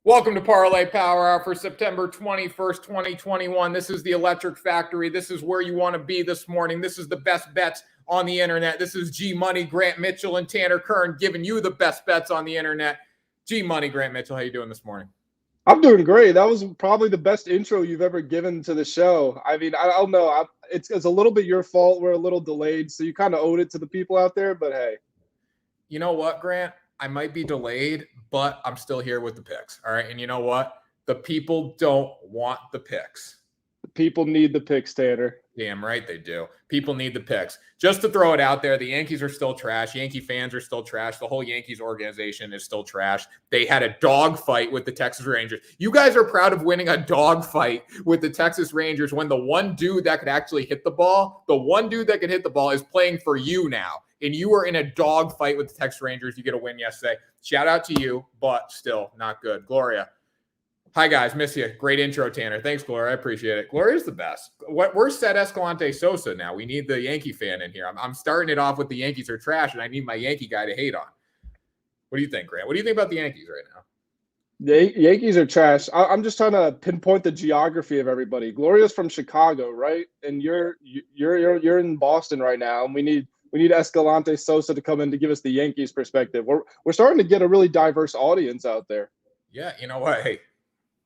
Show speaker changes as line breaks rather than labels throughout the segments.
Welcome to Parlay Power Hour for September 21st, 2021. This is the Electric Factory. This is where you want to be this morning. This is the best bets on the internet. This is G Money, Grant Mitchell, and Tanner Kern giving you the best bets on the internet. G Money, Grant Mitchell, how you doing this morning?
I'm doing great. That was probably the best intro you've ever given to the show. I mean, I don't know. It's a little bit your fault. We're a little delayed, so you kind of owed it to the people out there, but hey.
You know what, Grant? I might be delayed, but I'm still here with the picks. All right. And you know what? The people don't want the picks.
The people need the picks, Tanner.
Damn right they do. People need the picks. Just to throw it out there, the Yankees are still trash. Yankee fans are still trash. The whole Yankees organization is still trash. They had a dog fight with the Texas Rangers. You guys are proud of winning a dog fight with the Texas Rangers when the one dude that could actually hit the ball, is playing for you now. And you were in a dog fight with the Texas Rangers. You get a win yesterday. Shout out to you, but still not good. Gloria. Hi, guys. Miss you. Great intro, Tanner. Thanks, Gloria. I appreciate it. Gloria's the best. Where's Seth Escalante Sosa now? We need the Yankee fan in here. I'm starting it off with the Yankees are trash, and I need my Yankee guy to hate on. What do you think, Grant? What do you think about the Yankees right now?
The Yankees are trash. I'm just trying to pinpoint the geography of everybody. Gloria's from Chicago, right? And you're in Boston right now, and we need Escalante Sosa to come in to give us the Yankees perspective. We're starting to get a really diverse audience out there.
Yeah, you know what? Hey,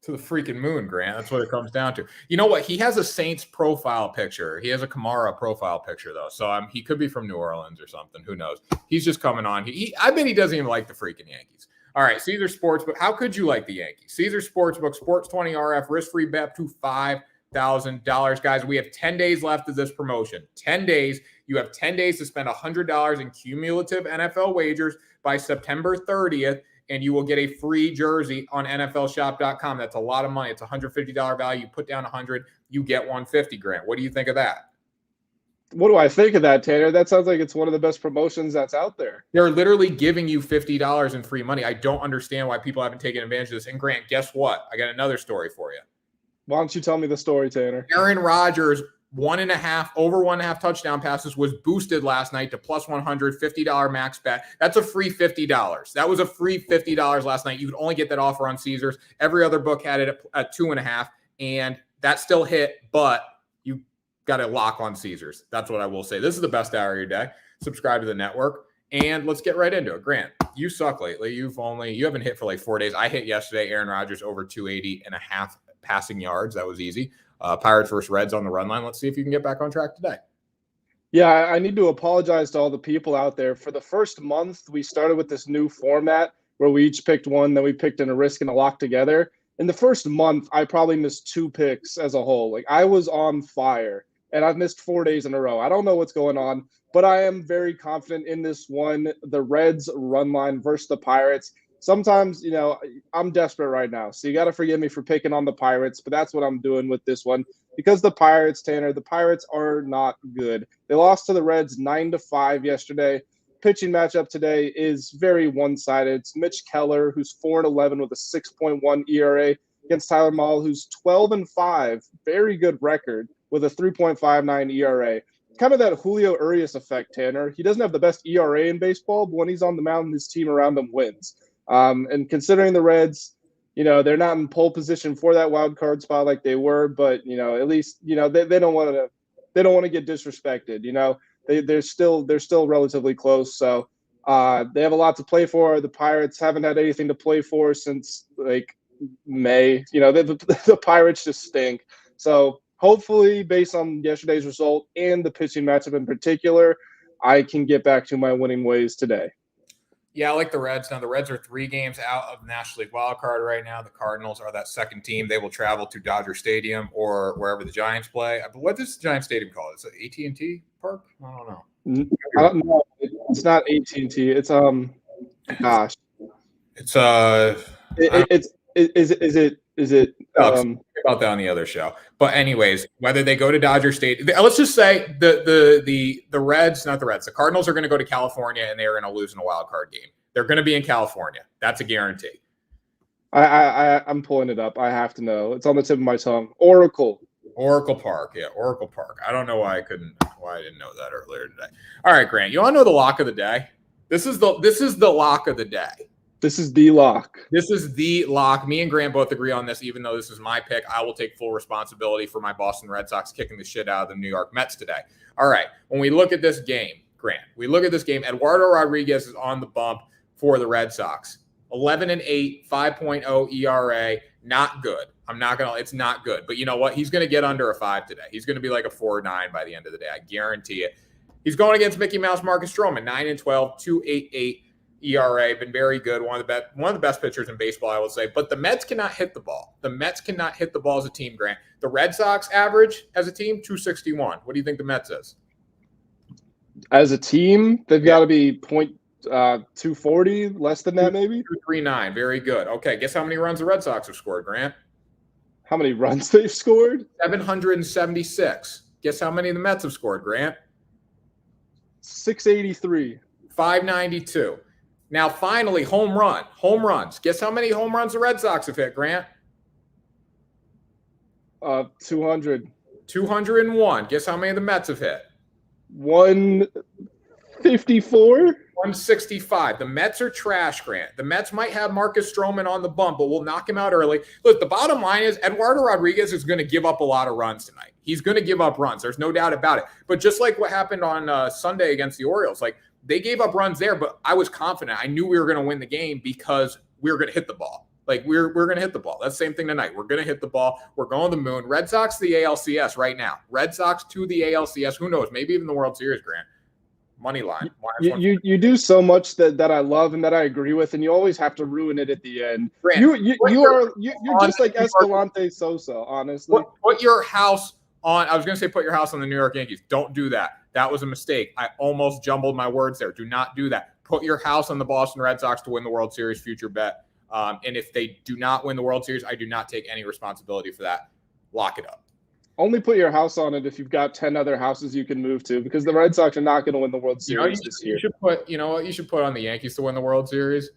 to the freaking moon, Grant. That's what it comes down to. You know what? He has a Saints profile picture. He has a Kamara profile picture, though. So he could be from New Orleans or something. Who knows? He's just coming on. I bet he doesn't even like the freaking Yankees. All right, Caesar Sportsbook. How could you like the Yankees? Caesar Sportsbook, Sports 20 RF, risk-free bet up to $5,000. Guys, we have 10 days left of this promotion. 10 days. You have 10 days to spend $100 in cumulative NFL wagers by September 30th. And you will get a free jersey on NFLshop.com. That's a lot of money. It's a $150 value. You put down $100, you get $150, Grant. What do you think of that?
What do I think of that, Tanner? That sounds like it's one of the best promotions that's out there.
They're literally giving you $50 in free money. I don't understand why people haven't taken advantage of this. And Grant, guess what? I got another story for you.
Why don't you tell me the story, Tanner?
Aaron Rodgers, over 1.5 touchdown passes was boosted last night to plus 100, $50 max bet. That's a free $50. That was a free $50 last night. You could only get that offer on Caesars. Every other book had it at 2.5, and that still hit, but you got a lock on Caesars. That's what I will say. This is the best hour of your day. Subscribe to the network, and let's get right into it. Grant, you suck lately. You haven't hit for like 4 days. I hit yesterday. Aaron Rodgers over 280.5 passing yards. That was easy. Pirates versus Reds on the run line. Let's see if you can get back on track today.
Yeah, I need to apologize to all the people out there. For the first month, we started with this new format where we each picked one, then we picked in a risk and a lock together. In the first month, I probably missed 2 picks as a whole. Like, I was on fire, and I've missed 4 days in a row. I don't know what's going on, but I am very confident in this one. The Reds run line versus the Pirates. Sometimes, I'm desperate right now, so you got to forgive me for picking on the Pirates, but that's what I'm doing with this one. Because the Pirates, Tanner, the Pirates are not good. They lost to the Reds 9-5 yesterday. Pitching matchup today is very one-sided. It's Mitch Keller, who's 4-11 with a 6.1 ERA, against Tyler Mahle, who's 12-5, very good record with a 3.59 ERA. Kind of that Julio Urias effect, Tanner. He doesn't have the best ERA in baseball, but when he's on the mound, his team around him wins. And considering the Reds, they're not in pole position for that wild card spot like they were, but at least they don't want to get disrespected. They're still relatively close, so they have a lot to play for. The Pirates haven't had anything to play for since like May. The Pirates just stink. So hopefully, based on yesterday's result and the pitching matchup in particular, I can get back to my winning ways today.
Yeah, I like the Reds. Now, the Reds are 3 games out of the National League wild card right now. The Cardinals are that second team. They will travel to Dodger Stadium or wherever the Giants play. What is the Giants Stadium called? Is it AT&T Park? I don't know.
I don't know. It's not AT&T. It's gosh.
It's
Is it
about that on the other show. But anyways, whether they go to Dodger Stadium, let's just say the Reds, not the Reds, the Cardinals are going to go to California and they are going to lose in a wild card game. They're going to be in California. That's a guarantee.
I'm pulling it up. I have to know. It's on the tip of my tongue. Oracle
Park. Yeah, Oracle Park. I don't know why I didn't know that earlier today. All right, Grant, you want to know the lock of the day? This is the lock of the day.
This is the lock.
This is the lock. Me and Grant both agree on this, even though this is my pick. I will take full responsibility for my Boston Red Sox kicking the shit out of the New York Mets today. All right. When we look at this game, Grant, Eduardo Rodriguez is on the bump for the Red Sox. 11-8, 5.0 ERA. Not good. It's not good. But you know what? He's going to get under a 5 today. He's going to be like a 4.9 by the end of the day. I guarantee it. He's going against Mickey Mouse Marcus Stroman, 9-12, 2.88 ERA. Been very good. One of the best pitchers in baseball, I would say. But the Mets cannot hit the ball. The Mets cannot hit the ball as a team, Grant. The Red Sox average as a team, 261. What do you think the Mets is?
As a team, they've got to be 240, less than that, maybe?
239. Very good. Okay, guess how many runs the Red Sox have scored, Grant?
How many runs they've scored?
776. Guess how many the Mets have scored, Grant?
683.
592. Now, finally, home runs. Guess how many home runs the Red Sox have hit, Grant?
200.
201. Guess how many the Mets have hit?
154.
165. The Mets are trash, Grant. The Mets might have Marcus Stroman on the bump, but we'll knock him out early. Look, the bottom line is Eduardo Rodriguez is going to give up a lot of runs tonight. He's going to give up runs. There's no doubt about it. But just like what happened on Sunday against the Orioles, like they gave up runs there, but I was confident. I knew we were going to win the game because we were going to hit the ball. Like we're going to hit the ball. That's the same thing tonight. We're going to hit the ball. We're going to the moon. Red Sox to the ALCS right now. Red Sox to the ALCS. Who knows? Maybe even the World Series, Grant. Money line.
You do so much that I love and that I agree with, and you always have to ruin it at the end. Grant, you're just like Escalante Sosa, honestly.
Put your house on. I was going to say put your house on the New York Yankees. Don't do that. That was a mistake. I almost jumbled my words there. Do not do that. Put your house on the Boston Red Sox to win the World Series future bet. And if they do not win the World Series, I do not take any responsibility for that. Lock it up.
Only put your house on it if you've got 10 other houses you can move to, because the Red Sox are not going to win the World Series this year.
You know what you should put on the Yankees to win the World Series?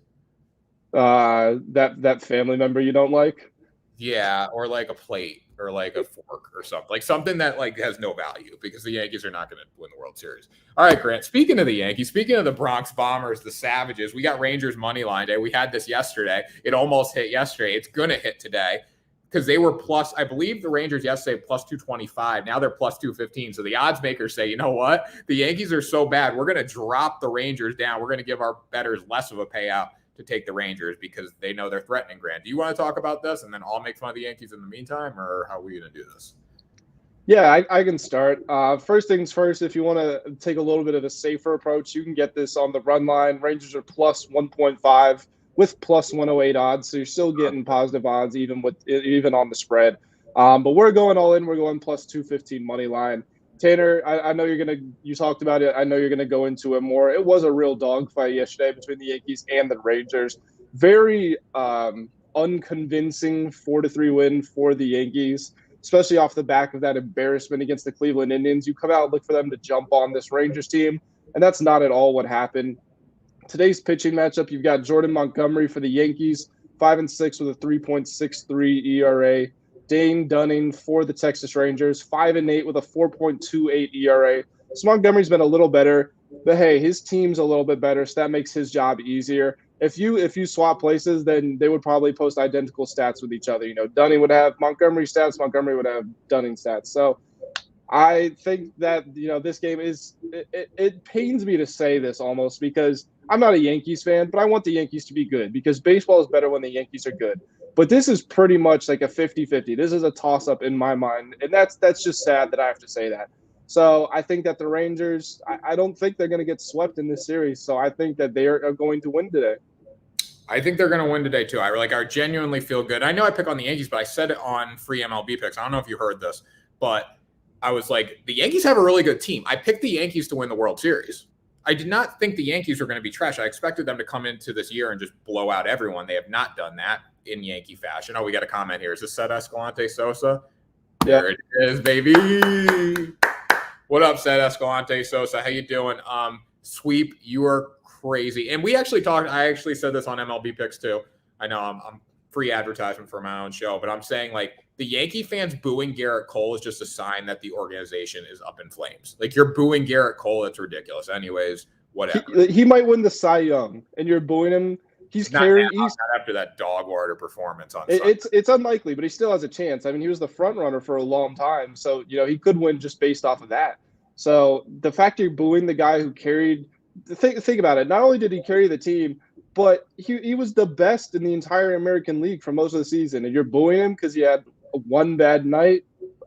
That family member you don't like?
Yeah, or like a plate or like a fork or something. Like something that like has no value, because the Yankees are not going to win the World Series. All right, Grant, speaking of the Yankees, speaking of the Bronx Bombers, the Savages, we got Rangers money line day. We had this yesterday. It almost hit yesterday. It's going to hit today. Because they were plus, I believe the Rangers yesterday plus 225. Now they're plus 215. So the odds makers say, you know what? The Yankees are so bad. We're going to drop the Rangers down. We're going to give our bettors less of a payout to take the Rangers because they know they're threatening, Grant. Do you want to talk about this and then I'll make fun of the Yankees in the meantime, or how are we going to do this?
Yeah, I can start. First things first, if you want to take a little bit of a safer approach, you can get this on the run line. Rangers are plus 1.5. with plus 108 odds, so you're still getting positive odds even on the spread. But we're going all in. We're going plus 215 money line. Tanner, I know you talked about it. I know you're gonna go into it more. It was a real dogfight yesterday between the Yankees and the Rangers. Very unconvincing 4-3 win for the Yankees, especially off the back of that embarrassment against the Cleveland Indians. You come out and look for them to jump on this Rangers team, and that's not at all what happened. Today's pitching matchup, you've got Jordan Montgomery for the Yankees, 5-6 with a 3.63 ERA. Dane Dunning for the Texas Rangers, 5-8 with a 4.28 ERA. So Montgomery's been a little better, but hey, his team's a little bit better, so that makes his job easier. If you swap places, then they would probably post identical stats with each other. You know, Dunning would have Montgomery stats, Montgomery would have Dunning stats. So I think that, this game it pains me to say this almost, because I'm not a Yankees fan, but I want the Yankees to be good because baseball is better when the Yankees are good. But this is pretty much like a 50-50. This is a toss-up in my mind, and that's just sad that I have to say that. So I think that the Rangers, I don't think they're going to get swept in this series. So I think that they are going to win today.
I think they're going to win today too. I genuinely feel good. I know I pick on the Yankees, but I said it on free MLB picks. I don't know if you heard this, but I was like, the Yankees have a really good team. I picked the Yankees to win the World Series. I did not think the Yankees were going to be trash. I expected them to come into this year and just blow out everyone. They have not done that in Yankee fashion. Oh, we got a comment here. Is this Seth Escalante Sosa?
Yeah.
There it is, baby. What up, Seth Escalante Sosa? How you doing? Sweep, you are crazy. And we actually talked. I actually said this on MLB picks too. I know I'm free advertisement for my own show, but I'm saying like the Yankee fans booing Garrett Cole is just a sign that the organization is up in flames. Like you're booing Garrett Cole. It's ridiculous. Anyways, whatever.
He might win the Cy Young and you're booing him. He's
Not
carrying.
now, not after that dog water performance on Sunday.
It's unlikely, but he still has a chance. I mean, he was the front runner for a long time, so he could win just based off of that. So the fact you're booing the guy who carried, think about it. Not only did he carry the team, but he was the best in the entire American League for most of the season, and you're booing him because he had one bad night,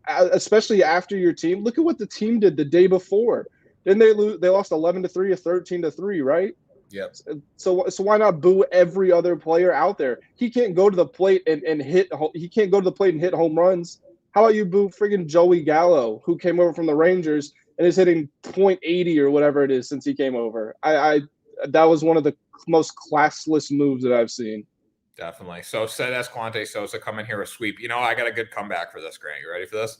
especially after your team. Look at what the team did the day before. Didn't they lose? They lost 11-3 or 13-3, right?
Yep.
So why not boo every other player out there? He can't go to the plate and hit. He can't go to the plate and hit home runs. How about you boo friggin' Joey Gallo, who came over from the Rangers and is hitting .80 or whatever it is since he came over? That was one of the most classless moves that I've seen.
Definitely. So said Esquante Sosa come in here a sweep. I got a good comeback for this, Grant. You ready for this?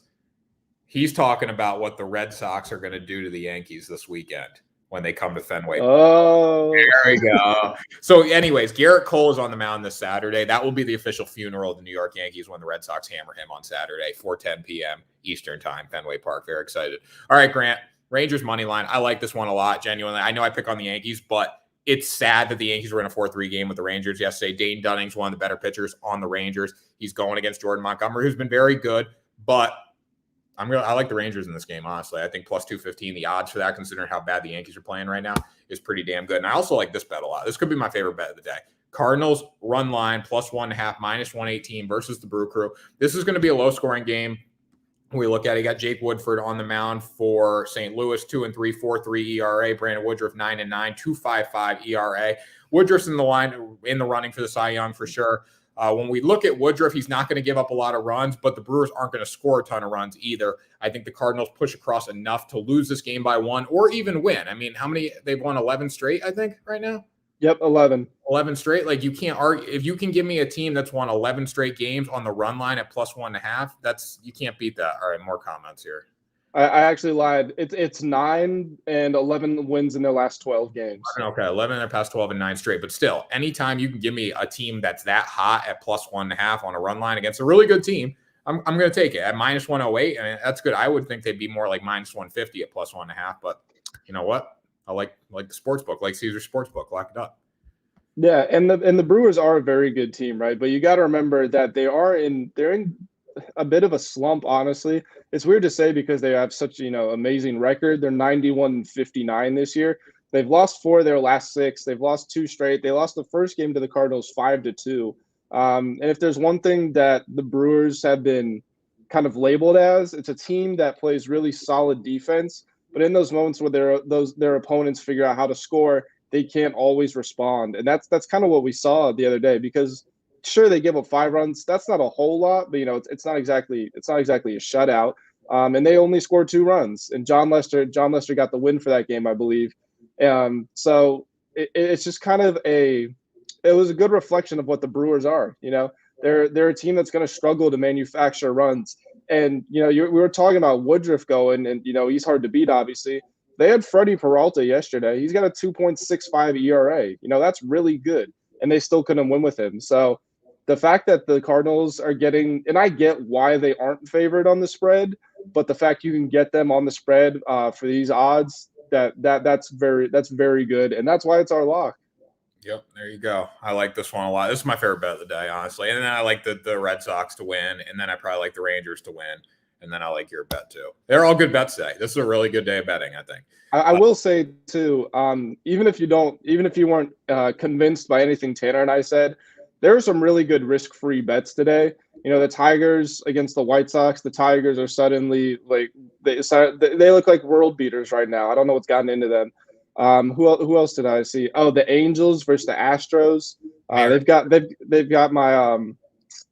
He's talking about what the Red Sox are going to do to the Yankees this weekend when they come to Fenway.
Oh,
there we go. So anyways, Garrett Cole is on the mound this Saturday. That will be the official funeral of the New York Yankees when the Red Sox hammer him on Saturday, 4:10 p.m. Eastern time, Fenway Park. Very excited. All right, Grant, Rangers money line. I like this one a lot, genuinely. I know I pick on the Yankees, but it's sad that the Yankees were in a 4-3 game with the Rangers yesterday. Dane Dunning's one of the better pitchers on the Rangers. He's going against Jordan Montgomery, who's been very good, but I like the Rangers in this game, honestly. I think plus 215, the odds for that, considering how bad the Yankees are playing right now, is pretty damn good. And I also like this bet a lot. This could be my favorite bet of the day. Cardinals run line plus 1.5, minus 118 versus the Brew Crew. This is going to be a low-scoring game. We look at it, you got Jake Woodford on the mound for St. Louis, 2-3, 4.3 ERA. Brandon Woodruff, 9-9, 2.55 ERA. Woodruff's in the running for the Cy Young for sure. When we look at Woodruff, he's not going to give up a lot of runs, but the Brewers aren't going to score a ton of runs either. I think the Cardinals push across enough to lose this game by 1 or even win. I mean, how many? They've won 11 straight, I think, right now?
Yep, 11.
11 straight. Like, you can't argue. If you can give me a team that's won 11 straight games on the run line at plus 1.5, you can't beat that. All right, more comments here.
I actually lied. It's 9 and 11 wins in their last 12 games.
Okay, 11 in their past 12 and 9 straight. But still, anytime you can give me a team that's that hot at plus 1.5 on a run line against a really good team, I'm going to take it at minus 108. I mean, that's good. I would think they'd be more like minus 150 at plus 1.5. But you know what? I like the sports book, like Caesar Sportsbook. Lock it up.
Yeah, and the Brewers are a very good team, right? But you got to remember that they're in a bit of a slump, honestly. It's weird to say because they have such, amazing record. They're 91-59 this year. They've lost 4 of their last 6. They've lost 2 straight. They lost the first game to the Cardinals 5-2. And if there's one thing that the Brewers have been kind of labeled as, it's a team that plays really solid defense. But in those moments where their opponents figure out how to score, they can't always respond. And that's kind of what we saw the other day, because sure, they give up 5 runs. That's not a whole lot, but it's not exactly a shutout. And they only scored 2 runs. And John Lester got the win for that game, I believe. So it's just kind of it was a good reflection of what the Brewers are. They're a team that's going to struggle to manufacture runs. And we were talking about Woodruff going, and he's hard to beat, obviously. They had Freddie Peralta yesterday. He's got a 2.65 ERA. That's really good. And they still couldn't win with him. So the fact that the Cardinals are getting, and I get why they aren't favored on the spread, but the fact you can get them on the spread for these odds, that's very good. And that's why it's our lock.
Yep, there you go. I like this one a lot. This is my favorite bet of the day, honestly. And then I like the Red Sox to win, and then I probably like the Rangers to win. And then I like your bet too. They're all good bets today. This is a really good day of betting, I think.
I will say too, even if you weren't convinced by anything Tanner and I said, there are some really good risk-free bets today. The Tigers against the White Sox. The Tigers are suddenly they look like world beaters right now. I don't know what's gotten into them. Who else did I see? Oh, the Angels versus the Astros. They've got my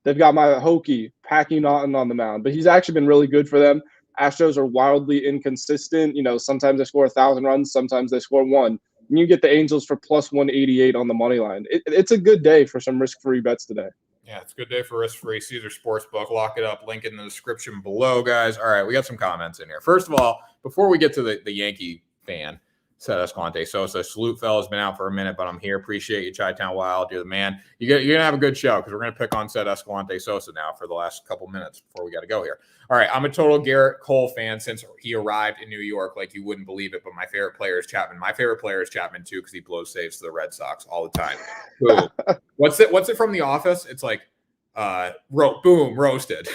Hokie Packy Naughton on the mound, but he's actually been really good for them. Astros are wildly inconsistent. Sometimes they score 1,000 runs, sometimes they score 1. And you get the Angels for plus 188 on the money line. It's a good day for some risk-free bets today.
Yeah, it's a good day for risk-free. Caesar Sportsbook. Lock it up. Link in the description below, guys. All right, we got some comments in here. First of all, before we get to the Yankee fan, Said Escalante Sosa. Salute, fellas. Been out for a minute, but I'm here. Appreciate you, Chi-Town Wild. You're the man. You're going to have a good show because we're going to pick on Said Escalante Sosa now for the last couple minutes before we got to go here. All right, I'm a total Garrett Cole fan since he arrived in New York like you wouldn't believe it, but my favorite player is Chapman. My favorite player is Chapman, too, because he blows saves to the Red Sox all the time. Boom. What's it from The Office? It's like, boom, roasted.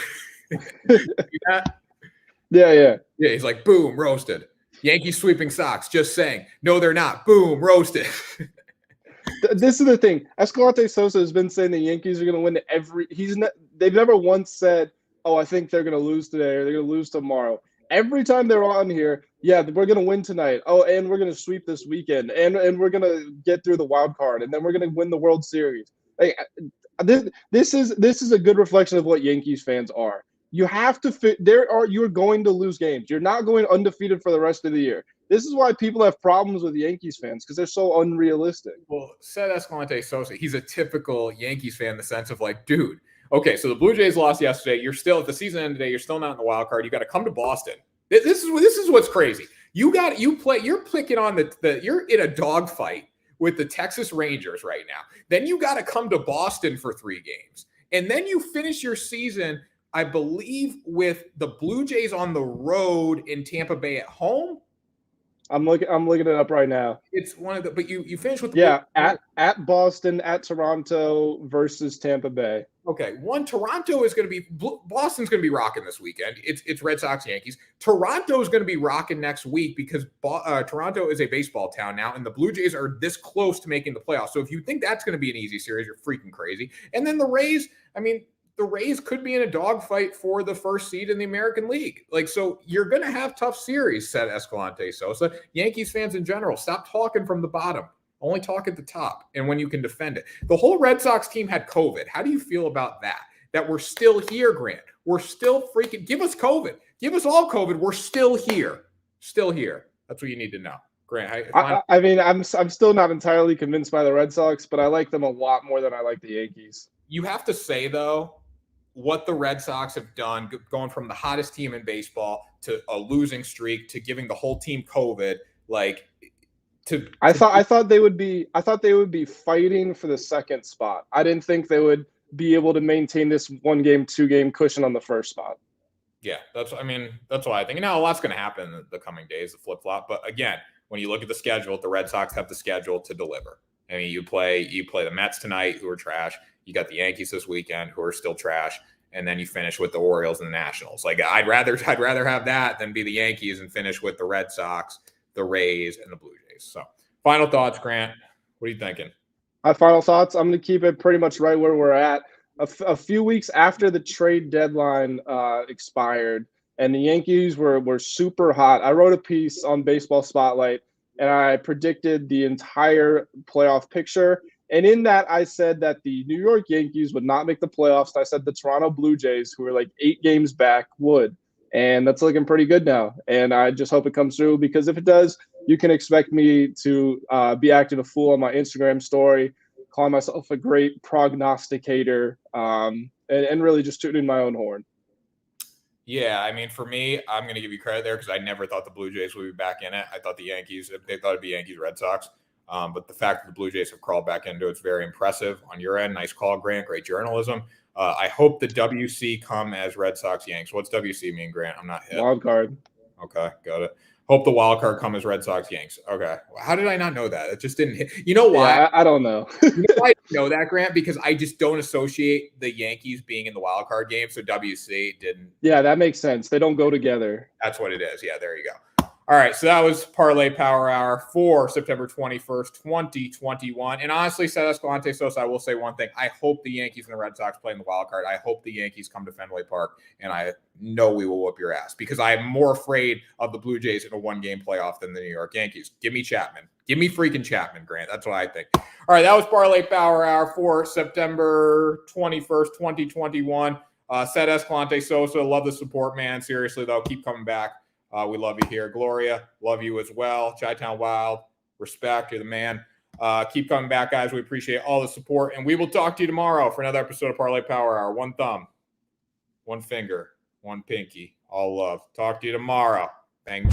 Yeah,
he's like, boom, roasted. Yankees sweeping Sox, just saying. No, they're not. Boom, roasted.
This is the thing. Escalante Sosa has been saying the Yankees are going to win they've never once said, oh, I think they're going to lose today or they're going to lose tomorrow. Every time they're on here, yeah, we're going to win tonight. Oh, and we're going to sweep this weekend. And we're going to get through the wild card. And then we're going to win the World Series. Like, this is a good reflection of what Yankees fans are. You have to you're going to lose games. You're not going undefeated for the rest of the year. This is why people have problems with Yankees fans, because they're so unrealistic.
Well, said Escalante Sosa, he's a typical Yankees fan in the sense of like, dude, okay, so the Blue Jays lost yesterday. You're still at the season end today. You're still not in the wild card. You got to come to Boston. This is what's crazy. You're picking on you're in a dogfight with the Texas Rangers right now. Then you got to come to Boston for 3 games. And then you finish your season, I believe, with the Blue Jays on the road in Tampa Bay at home.
I'm looking it up right now.
It's one of the, but you finish with the
at Boston, at Toronto versus Tampa Bay.
Okay, Toronto is going to be Boston's going to be rocking this weekend. It's Red Sox Yankees. Toronto is going to be rocking next week because Toronto is a baseball town now, and the Blue Jays are this close to making the playoffs. So if you think that's going to be an easy series, you're freaking crazy. And then the Rays, the Rays could be in a dogfight for the first seed in the American League. Like, so you're going to have tough series, said Escalante Sosa. Yankees fans in general, stop talking from the bottom. Only talk at the top and when you can defend it. The whole Red Sox team had COVID. How do you feel about that? That we're still here, Grant. We're still freaking – give us COVID. Give us all COVID. We're still here. Still here. That's what you need to know. Grant,
I'm still not entirely convinced by the Red Sox, but I like them a lot more than I like the Yankees.
You have to say, though, what the Red Sox have done, going from the hottest team in baseball to a losing streak to giving the whole team COVID, I thought they would be fighting for the second spot. I didn't think they would be able to maintain this 1-game, 2-game cushion on the first spot. Yeah, that's what I think. Now a lot's going to happen in the coming days, the flip-flop. But again, when you look at the schedule, the Red Sox have the schedule to deliver. I mean, you play the Mets tonight, who are trash. You got the Yankees this weekend, who are still trash, and then you finish with the Orioles and the Nationals. Like, I'd rather have that than be the Yankees and finish with the Red Sox, the Rays, and the Blue Jays. So, final thoughts, Grant. What are you thinking?
My final thoughts. I'm going to keep it pretty much right where we're at. A few weeks after the trade deadline expired, and the Yankees were super hot. I wrote a piece on Baseball Spotlight, and I predicted the entire playoff picture. And in that, I said that the New York Yankees would not make the playoffs. I said the Toronto Blue Jays, who were like 8 games back, would. And that's looking pretty good now. And I just hope it comes through, because if it does, you can expect me to be acting a fool on my Instagram story, calling myself a great prognosticator, and really just tooting my own horn.
Yeah, for me, I'm going to give you credit there because I never thought the Blue Jays would be back in it. I thought they thought it'd be Yankees, Red Sox. But the fact that the Blue Jays have crawled back into it's very impressive on your end. Nice call, Grant. Great journalism. I hope the WC come as Red Sox Yanks. What's WC mean, Grant? I'm not hip.
Wild card.
Okay, got it. Hope the wild card come as Red Sox Yanks. Okay. How did I not know that? It just didn't hit. You know why?
Yeah, I don't know.
You know why I know that, Grant? Because I just don't associate the Yankees being in the wild card game. So WC didn't.
Yeah, that makes sense. They don't go together.
That's what it is. Yeah, there you go. All right, so that was Parlay Power Hour for September 21st, 2021. And honestly, said Escalante Sosa, I will say one thing. I hope the Yankees and the Red Sox play in the wild card. I hope the Yankees come to Fenway Park, and I know we will whoop your ass because I am more afraid of the Blue Jays in a 1-game playoff than the New York Yankees. Give me Chapman. Give me freaking Chapman, Grant. That's what I think. All right, that was Parlay Power Hour for September 21st, 2021. Said Escalante Sosa, love the support, man. Seriously, though, keep coming back. We love you here. Gloria, love you as well. Chi-Town Wild, respect. You're the man. Keep coming back, guys. We appreciate all the support. And we will talk to you tomorrow for another episode of Parlay Power Hour. 1 thumb, 1 finger, 1 pinky. All love. Talk to you tomorrow. Bang.